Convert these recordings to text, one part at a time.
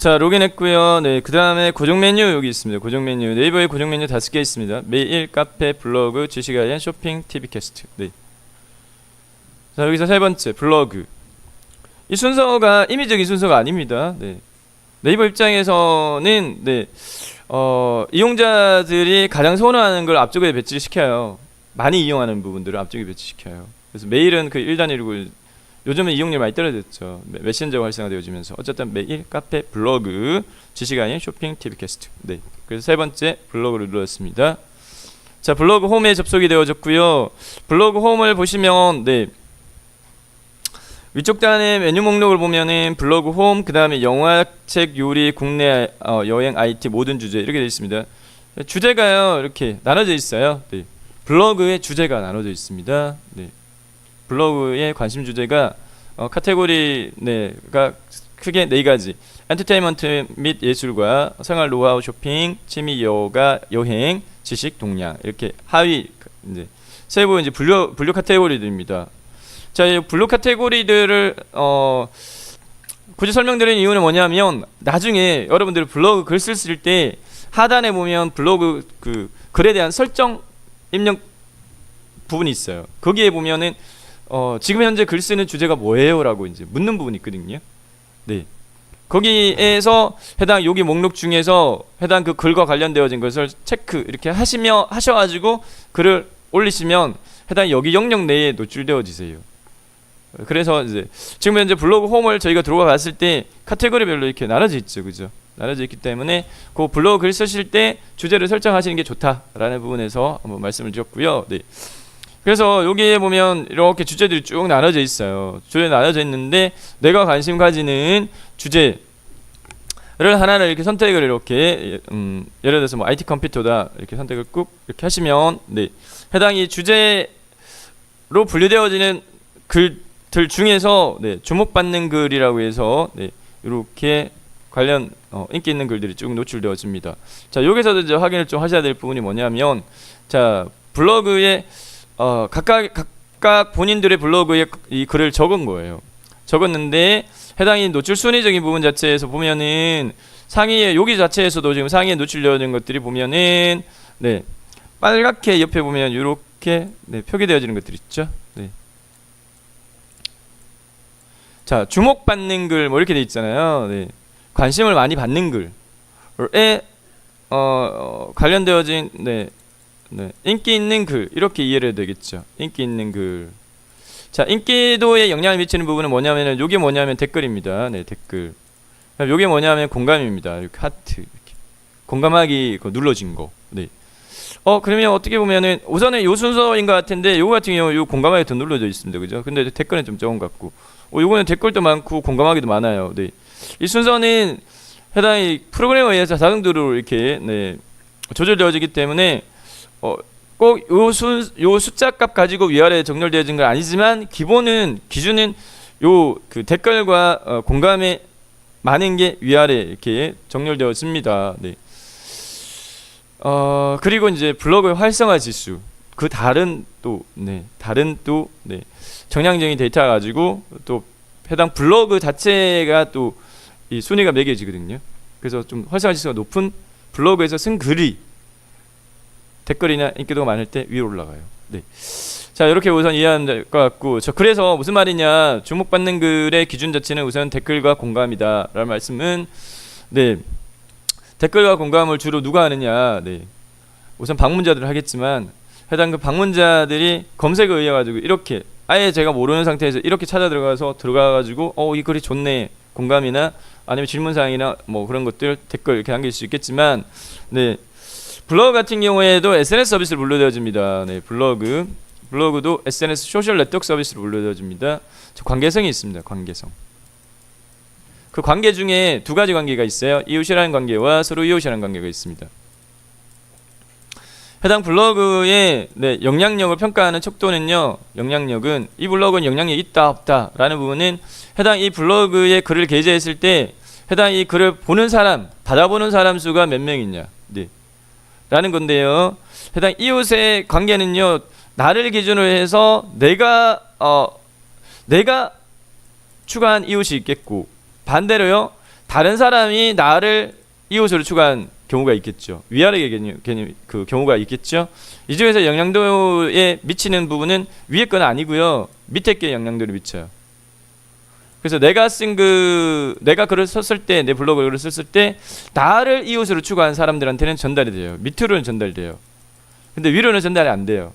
자, 로그인했고요. 네, 그 다음에 고정 메뉴 여기 있습니다. 고정 메뉴. 네이버에 고정 메뉴 5개 있습니다. 메일, 카페, 블로그, 지식알림, 쇼핑, TV 캐스트. 네. 자, 여기서 세 번째 블로그. 이 순서가 임의적인 순서가 아닙니다. 네. 네이버 입장에서는 네, 이용자들이 가장 선호하는 걸 앞쪽에 배치시켜요. 많이 이용하는 부분들을 앞쪽에 배치시켜요. 그래서 메일은 그 1단위로 요즘은 이용률이 많이 떨어졌죠. 메신저가 활성화되어지면서 어쨌든 메일, 카페, 블로그, 지식알림, 쇼핑, TV 캐스트. 네. 그래서 세 번째 블로그를 눌렀습니다. 자, 블로그 홈에 접속이 되어졌고요. 블로그 홈을 보시면 네. 위쪽 단의 메뉴 목록을 보면은 블로그 홈, 그 다음에 영화, 책, 요리, 국내 여행, IT 모든 주제 이렇게 되어 있습니다. 주제가요 이렇게 나눠져 있어요. 네. 블로그의 주제가 나눠져 있습니다. 네. 블로그의 관심 주제가 카테고리가 크게 4가지. 엔터테인먼트 및 예술과 생활 노하우, 쇼핑, 취미, 요가, 여행, 지식, 동향 이렇게 하위 이제 세부 이제 분류 카테고리들입니다. 자, 이 분류 카테고리들을 굳이 설명드리는 이유는 뭐냐면 나중에 여러분들이 블로그 글 쓸 때 하단에 보면 블로그 그 글에 대한 설정 입력 부분이 있어요. 거기에 보면은 지금 현재 글 쓰는 주제가 뭐예요? 라고 이제 묻는 부분이 있거든요. 네. 거기에서 해당 여기 목록 중에서 해당 그 글과 관련되어진 것을 체크 이렇게 하셔가지고 글을 올리시면 해당 여기 영역 내에 노출되어지세요. 그래서 이제 지금 현재 블로그 홈을 저희가 들어가 봤을 때 카테고리별로 이렇게 나눠져 있죠. 그죠? 나눠져 있기 때문에 그 블로그 글 쓰실 때 주제를 설정하시는 게 좋다라는 부분에서 한번 말씀을 드렸고요. 네. 그래서 여기에 보면 이렇게 주제들이 쭉 나눠져 있어요. 주제 나눠져 있는데 내가 관심 가지는 주제를 하나를 이렇게 선택을 이렇게 예를 들어서 뭐 IT 컴퓨터다 이렇게 선택을 꾹 이렇게 하시면 네. 해당 이 주제로 분류되어지는 글들 중에서 네, 주목받는 글이라고 해서 네, 이렇게 관련 인기 있는 글들이 쭉 노출되어집니다. 자, 여기서도 이제 확인을 좀 하셔야 될 부분이 뭐냐면 자, 블로그에 각각 본인들의 블로그에 이 글을 적은 거예요. 적었는데 해당이 노출 순위적인 부분 자체에서 보면은 상위에 여기 자체에서도 지금 상위에 노출되어진 것들이 보면은 네, 빨갛게 옆에 보면 이렇게 네, 표기되어지는 것들 있죠. 네. 자, 주목받는 글 뭐 이렇게 돼 있잖아요. 네. 관심을 많이 받는 글에 관련되어진 네, 인기 있는 글 이렇게 이해를 해야 되겠죠. 인기 있는 글. 자, 인기도에 영향을 미치는 부분은 뭐냐면은 요게 뭐냐면 댓글입니다. 네, 댓글. 요게 뭐냐면 공감입니다. 이렇게 하트 이렇게 공감하기 눌러진 거. 네. 그러면 어떻게 보면은 우선은 요 순서인 것 같은데 요거 같은 경우 요 공감하기 더 눌러져 있습니다. 그죠? 근데 댓글은 좀 적은 것 같고. 요거는 댓글도 많고 공감하기도 많아요. 네. 이 순서는 해당 프로그램에 의해서 자동으로 이렇게 네, 조절되어지기 때문에 꼭 요 숫자 값 가지고 위아래에 정렬되어진 건 아니지만 기준은 요 그 댓글과 공감에 많은 게 위아래 이렇게 정렬되어집니다. 네. 그리고 이제 블로그의 활성화 지수 그 다른 또 정량적인 데이터 가지고 또 해당 블로그 자체가 또 이 순위가 매겨지거든요. 그래서 좀 활성화 지수가 높은 블로그에서 쓴 글이 댓글이나 인기도가 많을 때 위로 올라가요. 네. 자, 이렇게 우선 이해하면 될 것 같고, 그래서 무슨 말이냐, 주목받는 글의 기준 자체는 우선 댓글과 공감이다 라는 말씀은 네, 댓글과 공감을 주로 누가 하느냐, 네, 우선 방문자들을 하겠지만 해당 그 방문자들이 검색에 의해 가지고 이렇게 아예 제가 모르는 상태에서 이렇게 찾아 들어가가지고 이 글이 좋네, 공감이나 아니면 질문사항이나 뭐 그런 것들 댓글 이렇게 남길 수 있겠지만 네. 블로그 같은 경우에도 SNS 서비스를 분류되어집니다. 네, 블로그도 SNS 소셜 네트워크 서비스로 분류되어집니다. 관계성이 있습니다. 관계성. 그 관계 중에 2가지 관계가 있어요. 이웃이라는 관계와 서로 이웃이라는 관계가 있습니다. 해당 블로그의 네, 영향력을 평가하는 척도는요. 영향력은 이 블로그는 영향력이 있다 없다 라는 부분은 해당 이 블로그에 글을 게재했을 때 해당 이 글을 보는 사람, 받아보는 사람 수가 몇 명이냐 네. 라는 건데요. 해당 이웃의 관계는요. 나를 기준으로 해서 내가 추가한 이웃이 있겠고 반대로요. 다른 사람이 나를 이웃으로 추가한 경우가 있겠죠. 위아래 개념 그 경우가 있겠죠. 이 중에서 영향도에 미치는 부분은 위에 건 아니고요. 밑에 게 영향도를 미쳐요. 그래서 내가 글을 썼을 때, 내 블로그 글을 썼을 때 나를 이웃으로 추가한 사람들한테는 전달이 돼요. 밑으로는 전달돼요. 근데 위로는 전달이 안 돼요.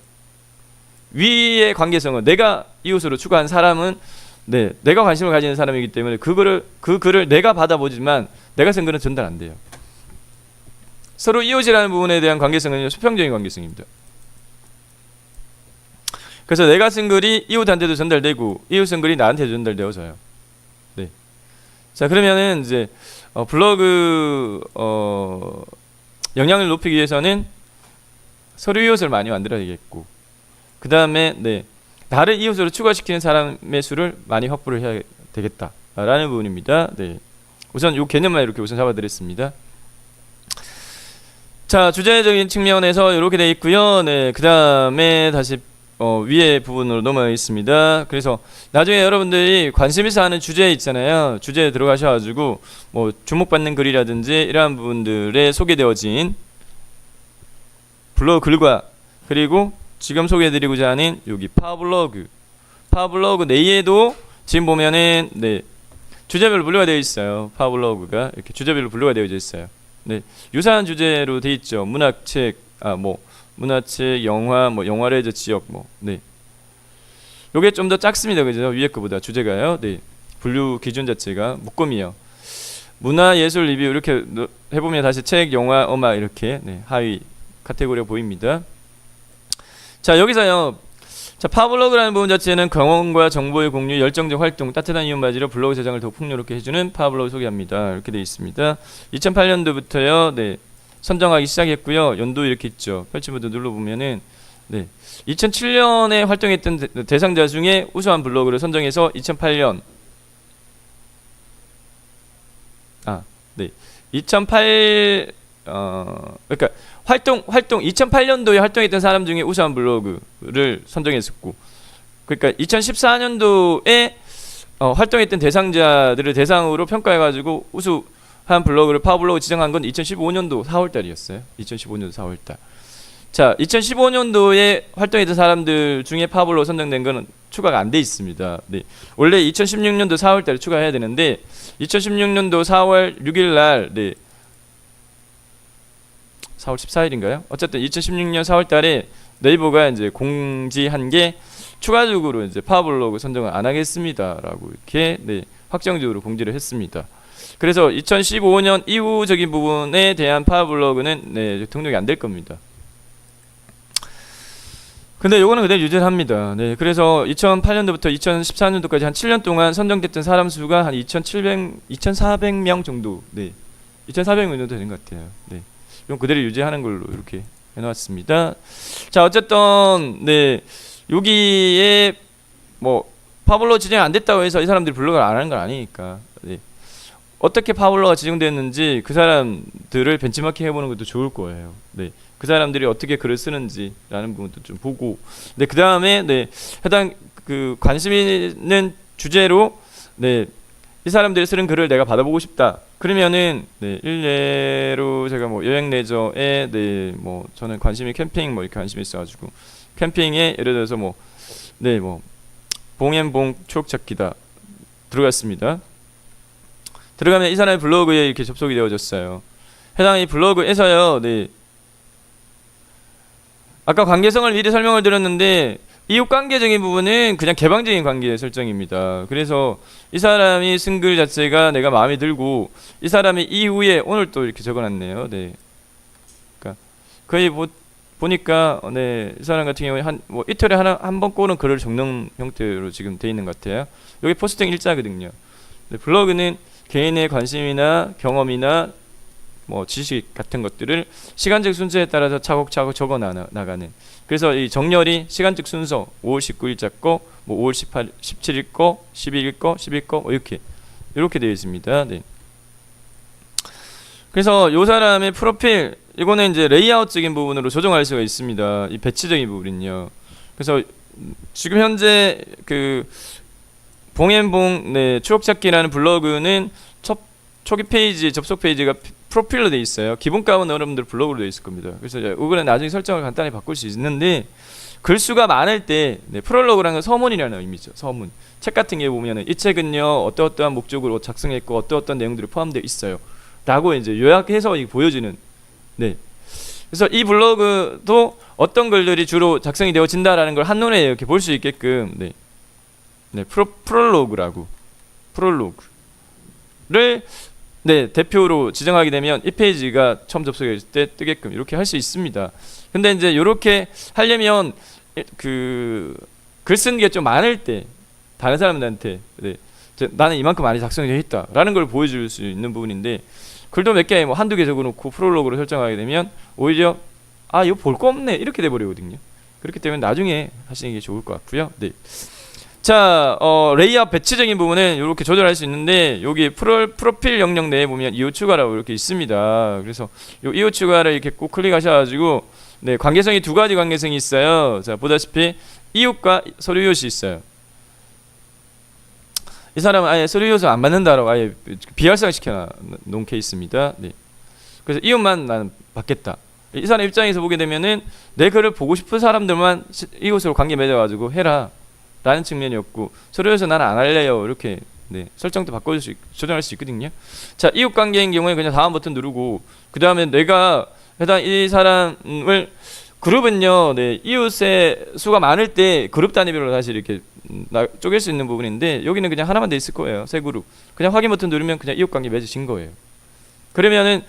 위의 관계성은 내가 이웃으로 추가한 사람은 내가 관심을 가지는 사람이기 때문에 그 글을 내가 받아보지만 내가 쓴 글은 전달 안 돼요. 서로 이웃이라는 부분에 대한 관계성은 수평적인 관계성입니다. 그래서 내가 쓴 글이 이웃한테도 전달되고 이웃 쓴 글이 나한테도 전달되어져요. 네. 자, 그러면은 이제 블로그 영향을 높이기 위해서는 서로 이웃을 많이 만들어야겠고, 그 다음에 나를 이웃으로 추가시키는 사람의 수를 많이 확보를 해야 되겠다라는 부분입니다. 네. 우선 이 개념만 이렇게 우선 잡아드렸습니다. 자, 주제적인 측면에서 이렇게 되어 있고요. 네, 그 다음에 다시 위에 부분으로 넘어가겠습니다. 그래서 나중에 여러분들이 관심 있어 하는 주제 있잖아요. 주제에 들어가셔가지고 뭐 주목받는 글이라든지 이러한 부분들에 소개되어진 블로그 글과, 그리고 지금 소개해드리고자 하는 여기 파워블로그 내에도 지금 보면은 주제별로 분류가 되어 있어요. 파워블로그가 이렇게 주제별로 분류가 되어져 있어요. 네, 유사한 주제로 되어 있죠. 문학책, 문화책, 영화, 영화레저 지역, 요게 좀 더 작습니다. 그죠? 위에 거보다 주제가요. 네, 분류 기준 자체가 묶음이요. 문화, 예술, 리뷰 이렇게 해보면 다시 책, 영화, 음악 이렇게 하위 카테고리가 보입니다. 자, 여기서요. 자, 파블로그라는 부분 자체는 경험과 정보의 공유, 열정적 활동, 따뜻한 이웃 맞이로 블로그 제작을 더욱 풍요롭게 해주는 파블로그 소개합니다. 이렇게 되어 있습니다. 2008년도부터요. 선정하기 시작했고요. 연도 이렇게 있죠. 펼치부터 눌러보면은 2007년에 활동했던 대상자 중에 우수한 블로그를 선정해서 2008년 2008년도에 활동했던 사람 중에 우수한 블로그를 선정했었고, 그러니까 2014년도에 활동했던 대상자들을 대상으로 평가해가지고 우수한 블로그를 파워블로그 지정한 건 2015년도 4월달이었어요. 2015년도 4월달. 자, 2015년도에 활동했던 사람들 중에 파워블로그 선정된 거는 추가가 안 돼 있습니다. 네. 원래 2016년도 4월달에 추가해야 되는데 2016년도 4월 6일 날 4월 14일인가요? 어쨌든 2016년 4월달에 네이버가 이제 공지한 게 추가적으로 이제 파워블로그 선정을 안 하겠습니다라고 이렇게 확정적으로 공지를 했습니다. 그래서 2015년 이후적인 부분에 대한 파워블로그는 등록이 안 될 겁니다. 근데 요거는 그대로 유지를 합니다. 그래서 2008년도부터 2014년도까지 한 7년 동안 선정됐던 사람 수가 한 2,400명 정도, 2,400명 정도 되는 것 같아요. 이건 그대로 유지하는 걸로 이렇게 해놨습니다. 자, 어쨌든 여기에 파블로가 지정이 안 됐다고 해서 이 사람들이 블로그를 안 하는 건 아니니까 어떻게 파블로가 지정됐는지 그 사람들을 벤치마킹 해보는 것도 좋을 거예요. 그 사람들이 어떻게 글을 쓰는지라는 부분도 좀 보고, 그 다음에 해당 관심 있는 주제로 이 사람들이 쓰는 글을 내가 받아보고 싶다. 그러면은 일례로 제가 여행 레저에 저는 관심이 캠핑 이렇게 관심이 있어가지고 캠핑에 예를 들어서 봉앤봉 추억 찾기다 들어갔습니다. 들어가면 이 사람의 블로그에 이렇게 접속이 되어졌어요. 해당 이 블로그에서요. 아까 관계성을 미리 설명을 드렸는데 이웃관계적인 부분은 그냥 개방적인 관계 설정입니다. 그래서 이 사람이 쓴 글 자체가 내가 마음에 들고 이 사람이 이후에 오늘 또 이렇게 적어놨네요. 그러니까 거의 보니까 이 사람 같은 경우에 이틀에 한 번 꼬는 글을 적는 형태로 지금 돼 있는 것 같아요. 여기 포스팅 일자거든요. 블로그는 개인의 관심이나 경험이나 지식 같은 것들을 시간적 순서에 따라서 차곡차곡 적어 나가는. 그래서 이 정렬이 시간적 순서 5월 19일자 거, 5월 17일 거, 12일 거, 10일 거 이렇게 되어 있습니다. 그래서 이 사람의 프로필 이거는 이제 레이아웃적인 부분으로 조정할 수가 있습니다. 이 배치적인 부분은요. 그래서 지금 현재 봉앤봉 추억찾기라는 블로그는 초기 페이지 접속 페이지가 프로필로 돼 있어요. 기본값은 여러분들 블로그로 돼 있을 겁니다. 그래서 이거는 나중에 설정을 간단히 바꿀 수 있는데 글수가 많을 때 프롤로그라는 건 서문이라는 의미죠. 서문. 책 같은 게 보면은 이 책은요 어떠어떠한 목적으로 작성했고 어떠어떠한 내용들이 포함되어 있어요. 라고 이제 요약해서 보여주는. 네. 그래서 이 블로그도 어떤 글들이 주로 작성이 되어진다라는 걸 한눈에 이렇게 볼 수 있게끔 프롤로그라고 프롤로그를 대표로 지정하게 되면 이 페이지가 처음 접속했을 때 뜨게끔 이렇게 할 수 있습니다. 근데 이제 이렇게 하려면 글 쓰는 게 좀 많을 때 다른 사람들한테 나는 이만큼 많이 작성이 되어 있다라는 걸 보여줄 수 있는 부분인데 글도 몇 개, 한두 개 적어놓고 프롤로그로 설정하게 되면 오히려 이거 볼 거 없네 이렇게 돼버리거든요. 그렇기 때문에 나중에 하시는 게 좋을 것 같고요. 네. 자, 레이아웃 배치적인 부분은 이렇게 조절할 수 있는데 여기 프로필 영역 내에 보면 이웃 추가라고 이렇게 있습니다. 그래서 이 이웃 추가를 이렇게 꼭 클릭하셔가지고 관계성이 두 가지 관계성이 있어요. 자, 보다시피 이웃과 서류 이웃이 있어요. 이 사람은 아예 서류 이웃을 안 받는다라고 아예 비활성 시켜 놓은 케이스입니다. 네. 그래서 이웃만 나는 받겠다. 이 사람 입장에서 보게 되면은 내 글을 보고 싶은 사람들만 이웃으로 관계 맺어가지고 해라 라는 측면이었고 서류에서 나는 안 할래요 이렇게 설정도 조정할 수 있거든요. 자, 이웃 관계인 경우에 그냥 다음 버튼 누르고 그 다음에 내가 해당 이 사람을 그룹은요 이웃의 수가 많을 때 그룹 단위별로 다시 이렇게 쪼갤 수 있는 부분인데 여기는 그냥 하나만 돼 있을 거예요. 새 그룹. 그냥 확인 버튼 누르면 그냥 이웃 관계 맺어진 거예요. 그러면은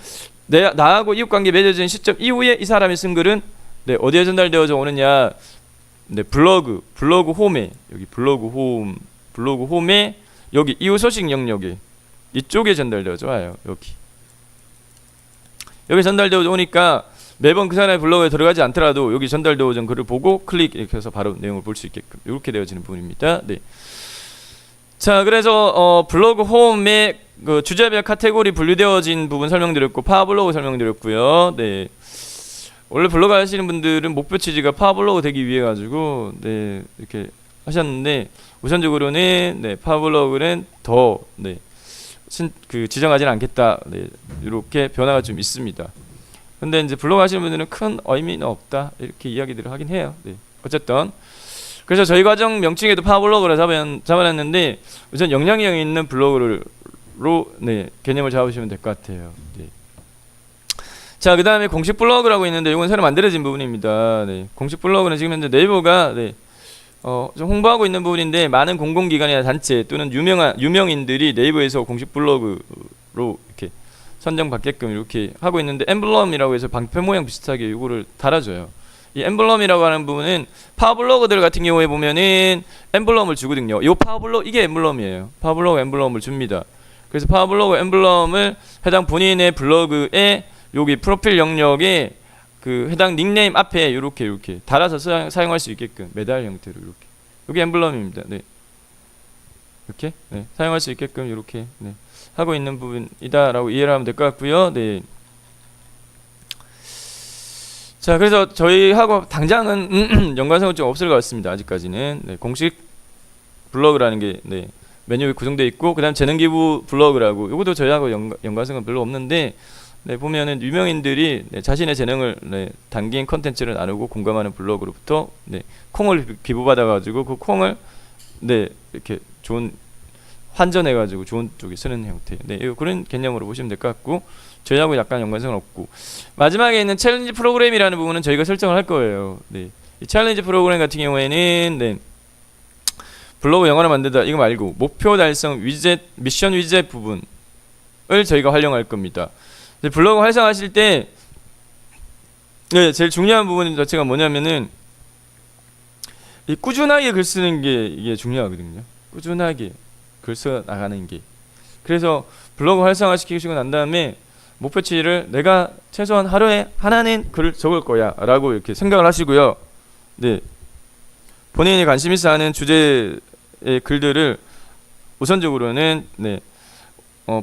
나하고 이웃 관계 맺어진 시점 이후에 이 사람이 쓴 글은 어디에 전달되어져 오느냐? 블로그 홈에 여기 블로그 홈에 여기 이웃 소식 영역에 이쪽에 전달되어져 와요. 여기 전달되어져 오니까 매번 그 사람의 블로그에 들어가지 않더라도 여기 전달되어진 글을 보고 클릭 이렇게 해서 바로 내용을 볼 수 있게끔 이렇게 되어지는 부분입니다. 네. 자, 그래서 블로그 홈에 그 주제별 카테고리 분류되어진 부분 설명드렸고 파워블로그 설명드렸고요. 네. 원래 블로그 하시는 분들은 목표 취지가 파워블로그 되기 위해 가지고 이렇게 하셨는데 우선적으로는 파워블로그는 더 지정하지는 않겠다. 이렇게 변화가 좀 있습니다. 근데 이제 블로그 하시는 분들은 큰 의미는 없다 이렇게 이야기들을 하긴 해요. 어쨌든 그래서 저희 과정 명칭에도 파워블로그를 잡아놨는데 우선 영향력 있는 블로그로 개념을 잡으시면 될 것 같아요. 자, 그 다음에 공식 블로그라고 있는데 이건 새로 만들어진 부분입니다. 공식 블로그는 지금 현재 네이버가 좀 홍보하고 있는 부분인데 많은 공공기관이나 단체 또는 유명인들이 네이버에서 공식 블로그로 이렇게 선정받게끔 이렇게 하고 있는데 엠블럼이라고 해서 방패 모양 비슷하게 이거를 달아줘요. 이 엠블럼이라고 하는 부분은 파워블로그들 같은 경우에 보면은 엠블럼을 주거든요. 이 파워블로그 이게 엠블럼이에요. 파워블로그 엠블럼을 줍니다. 그래서 파워블로그 엠블럼을 해당 본인의 블로그에 여기 프로필 영역에 그 해당 닉네임 앞에 이렇게 달아서 사용할 수 있게끔 메달 형태로 이렇게 여기 엠블럼입니다. 이렇게 사용할 수 있게끔 이렇게 하고 있는 부분이다라고 이해를 하면 될 것 같고요. 자, 그래서 저희하고 당장은 연관성은 좀 없을 것 같습니다. 아직까지는 공식 블로그라는 게 메뉴에 구성되어 있고 그 다음 재능기부 블로그라고 이것도 저희하고 연관성은 별로 없는데 보면은 유명인들이 자신의 재능을 담긴 컨텐츠를 나누고 공감하는 블로그로부터 콩을 기부받아 가지고 그 콩을 이렇게 좋은 환전해 가지고 좋은 쪽에 쓰는 형태 그런 개념으로 보시면 될 것 같고 저희하고 약간 연관성은 없고 마지막에 있는 챌린지 프로그램이라는 부분은 저희가 설정을 할 거예요. 이 챌린지 프로그램 같은 경우에는 블로그 영어를 만들다 이거 말고 목표 달성 위젯 미션 위젯 부분을 저희가 활용할 겁니다. 블로그 활성화하실 때 제일 중요한 부분 자체가 뭐냐면은 이 꾸준하게 글 쓰는 게 이게 중요하거든요. 꾸준하게 글 써 나가는 게. 그래서 블로그 활성화 시키시고 난 다음에 목표치를 내가 최소한 하루에 하나는 글을 적을 거야 라고 이렇게 생각을 하시고요. 본인이 관심 있어 하는 주제의 글들을 우선적으로는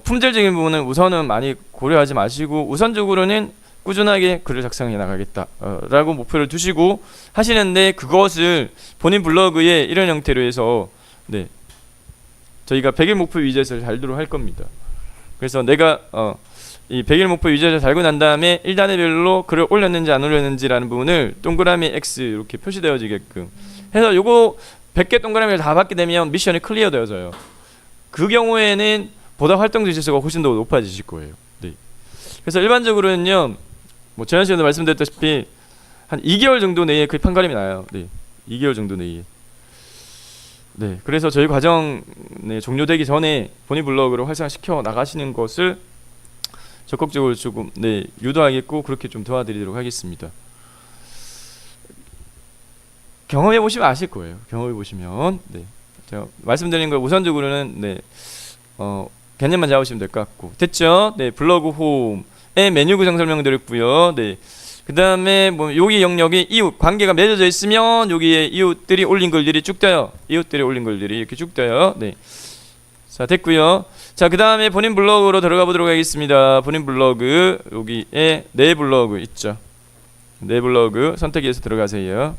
품질적인 부분은 우선은 많이 고려하지 마시고 우선적으로는 꾸준하게 글을 작성해 나가겠다 라고 목표를 두시고 하시는데 그것을 본인 블로그에 이런 형태로 해서 저희가 100일 목표 위젯을 잘 들어 할 겁니다. 그래서 내가 이 100일 목표 유지를 달고 난 다음에 1단계별로 글을 올렸는지 안 올렸는지라는 부분을 동그라미 X 이렇게 표시되어지게끔 해서 요거 100개 동그라미를 다 받게 되면 미션이 클리어 되어져요. 그 경우에는 보다 활동 지수가 훨씬 더 높아지실 거예요. 네. 그래서 일반적으로는요, 뭐 지난 시간에 말씀드렸다시피 한 2개월 정도 내에 그 판가름이 나요. 네. 2개월 정도 내에. 네. 그래서 저희 과정 종료되기 전에 본인 블로그를 활성화시켜 나가시는 것을 적극적으로 조금 유도하겠고 그렇게 좀 도와드리도록 하겠습니다. 경험해 보시면 아실 거예요. 경험해 보시면 제가 말씀드린 걸 우선적으로는 개념만 잡으시면 될 것 같고 됐죠? 블로그 홈의 메뉴 구성 설명드렸고요. 그 다음에 뭐 여기 영역이 이웃 관계가 맺어져 있으면 여기에 이웃들이 올린 글들이 쭉 떠요. 이웃들이 올린 글들이 이렇게 쭉 떠요. 자 됐고요. 자 그 다음에 본인 블로그로 들어가 보도록 하겠습니다. 본인 블로그 여기에 내 블로그 있죠. 내 블로그 선택해서 들어가세요.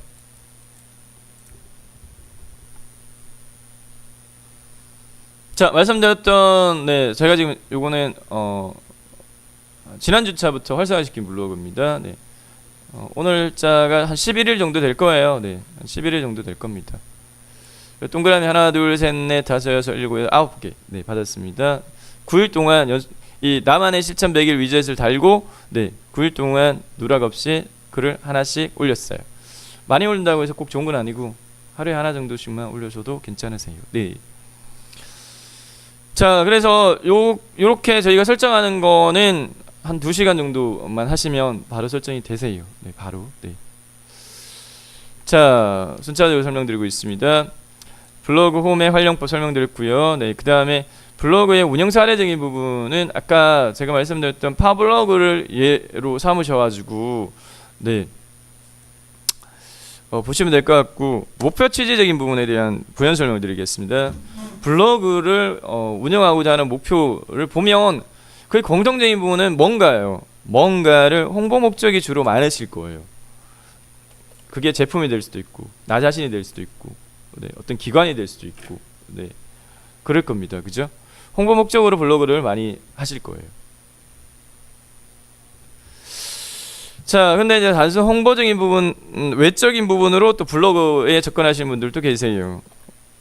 자 말씀드렸던 제가 지금 요거는 지난주차부터 활성화시킨 블로그입니다. 오늘자가 한 11일 정도 될 거예요. 한 11일 정도 될 겁니다. 동그라미 하나 둘 셋 넷 다섯 여섯 일곱 여덟 9개 받았습니다. 9일 동안 이 나만의 실천 100일 위젯을 달고 9일 동안 누락 없이 글을 하나씩 올렸어요. 많이 올린다고 해서 꼭 좋은 건 아니고 하루에 하나 정도씩만 올려줘도 괜찮으세요. 자 그래서 요렇게 저희가 설정하는 거는 한 2시간 정도만 하시면 바로 설정이 되세요. 바로. 자 순차적으로 설명드리고 있습니다. 블로그 홈의 활용법 설명드렸고요. 그 다음에 블로그의 운영 사례적인 부분은 아까 제가 말씀드렸던 파블로그를 예로 삼으셔가지고 보시면 될 것 같고 목표 취지적인 부분에 대한 부연 설명드리겠습니다. 블로그를 운영하고자 하는 목표를 보면 그 공통적인 부분은 뭔가예요. 뭔가를 홍보 목적이 주로 많으실 거예요. 그게 제품이 될 수도 있고 나 자신이 될 수도 있고 어떤 기관이 될 수도 있고 그럴 겁니다. 그죠? 홍보 목적으로 블로그를 많이 하실 거예요. 자 근데 이제 단순 홍보적인 부분 외적인 부분으로 또 블로그에 접근하시는 분들도 계세요.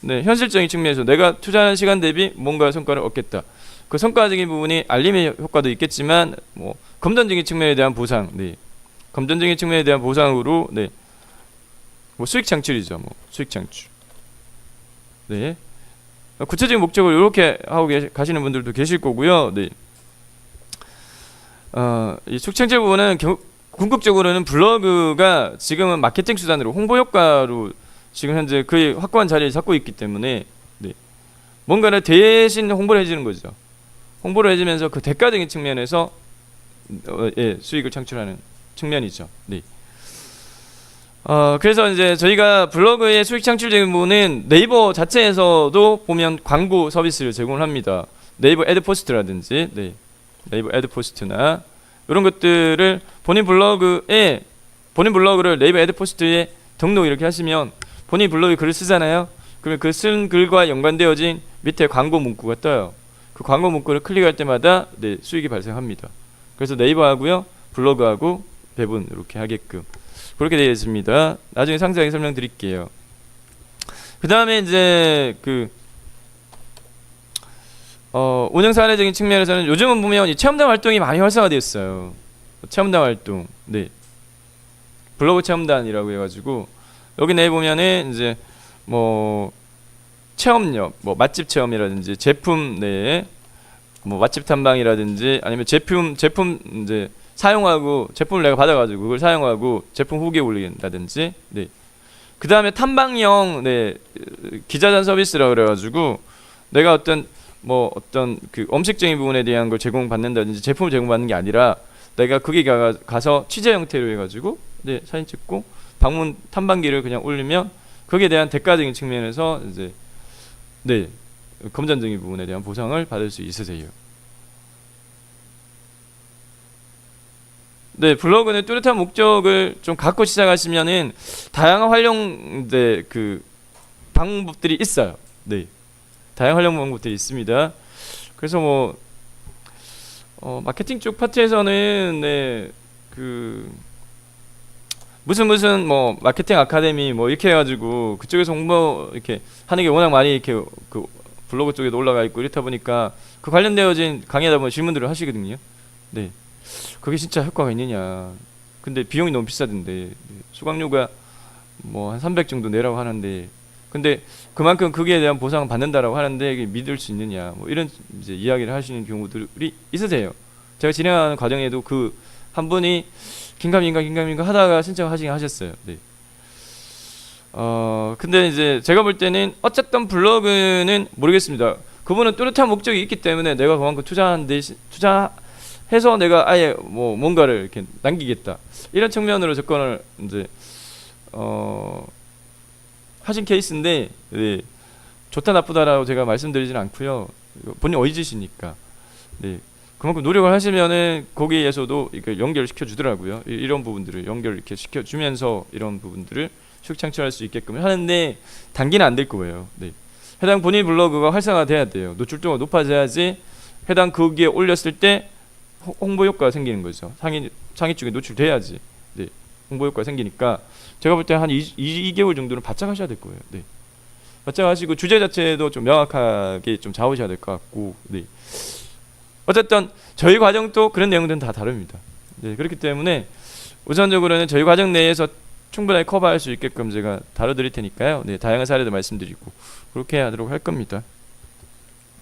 현실적인 측면에서 내가 투자하는 시간 대비 뭔가 성과를 얻겠다. 그 성과적인 부분이 알림의 효과도 있겠지만 뭐 금전적인 측면에 대한 보상, 금전적인 측면에 대한 보상으로 뭐 수익 창출이죠. 뭐 수익 창출. 구체적인 목적을 이렇게 하고 가시는 분들도 계실 거고요. 이 수익 창출 부분은 궁극적으로는 블로그가 지금은 마케팅 수단으로 홍보 효과로 지금 현재 거의 확고한 자리를 잡고 있기 때문에 뭔가를 대신 홍보를 해주는 거죠. 홍보를 해주면서 그 대가적인 측면에서 수익을 창출하는 측면이죠. 그래서 이제 저희가 블로그의 수익 창출적인 부분은 네이버 자체에서도 보면 광고 서비스를 제공을 합니다. 네이버 애드포스트라든지 네이버 애드포스트나 이런 것들을 본인 블로그를 네이버 애드포스트에 등록 이렇게 하시면 본인 블로그에 글을 쓰잖아요. 그러면 그 쓴 글과 연관되어진 밑에 광고 문구가 떠요. 그 광고 문구를 클릭할 때마다 수익이 발생합니다. 그래서 네이버하고요 블로그하고 배분 이렇게 하게끔 그렇게 되어 있습니다. 나중에 상세하게 설명드릴게요. 그 다음에 이제 운영 사례적인 측면에서는 요즘은 보면 이 체험단 활동이 많이 활성화되어 있어요. 체험단 활동, 블로그 체험단이라고 해가지고 여기 내에 보면은 이제 뭐 체험력, 뭐 맛집 체험이라든지 제품 내에 뭐 맛집 탐방이라든지 아니면 제품 이제 사용하고 제품을 내가 받아가지고 그걸 사용하고 제품 후기 올린다든지 그 다음에 탐방형 기자단 서비스라고 그래가지고 내가 어떤 그 음식적인 부분에 대한 걸 제공받는다든지 제품을 제공받는 게 아니라 내가 거기 가서 취재 형태로 해가지고 사진 찍고 방문 탐방기를 그냥 올리면 거기에 대한 대가적인 측면에서 이제 금전적인 부분에 대한 보상을 받을 수 있으세요. 블로그는 뚜렷한 목적을 좀 갖고 시작하시면은 다양한 활용 그 방법들이 있어요. 다양한 활용 방법들이 있습니다. 그래서 뭐 마케팅 쪽 파트에서는 네, 그 무슨 뭐 마케팅 아카데미 뭐 이렇게 해가지고 그쪽에서 홍보 이렇게 하는 게 워낙 많이 이렇게 그 블로그 쪽에도 올라가 있고 이렇다 보니까 그 관련되어진 강의하다 보면 질문들을 하시거든요. 네, 그게 진짜 효과가 있느냐? 근데 비용이 너무 비싸던데 네, 수강료가 뭐 한 300 정도 내라고 하는데 근데 그만큼 거기에 대한 보상을 받는다라고 하는데 이게 믿을 수 있느냐? 뭐 이런 이제 이야기를 하시는 경우들이 있으세요. 제가 진행하는 과정에도 그 한 분이 긴가민가 하다가 신청하시긴 하셨어요. 네. 근데 이제 제가 볼 때는 어쨌든 블로그는 모르겠습니다. 그분은 뚜렷한 목적이 있기 때문에 내가 그만큼 투자해서 내가 아예 뭐 뭔가를 이렇게 남기겠다. 이런 측면으로 접근을 이제 하신 케이스인데 네. 좋다 나쁘다라고 제가 말씀드리지는 않고요. 본인 의지시니까. 네. 그만큼 노력을 하시면은 거기에서도 이렇게 연결시켜 주더라고요. 이런 부분들을 연결 이렇게 시켜 주면서 이런 부분들을 수익 창출할 수 있게끔 하는데 단기는 안 될 거예요. 네. 해당 본인 블로그가 활성화돼야 돼요. 노출도가 높아져야지 해당 거기에 올렸을 때 홍보 효과가 생기는 거죠. 상위 쪽에 노출돼야지. 네. 홍보 효과가 생기니까 제가 볼 때 한 2개월 정도는 바짝 하셔야 될 거예요. 네. 바짝 하시고 주제 자체도 좀 명확하게 좀 잡으셔야 될 것 같고. 네. 어쨌든 저희 과정도 그런 내용들은 다 다릅니다. 네, 그렇기 때문에 우선적으로는 저희 과정 내에서 충분하게 커버할 수 있게끔 제가 다뤄드릴 테니까요. 네, 다양한 사례도 말씀드리고 그렇게 하도록 할 겁니다.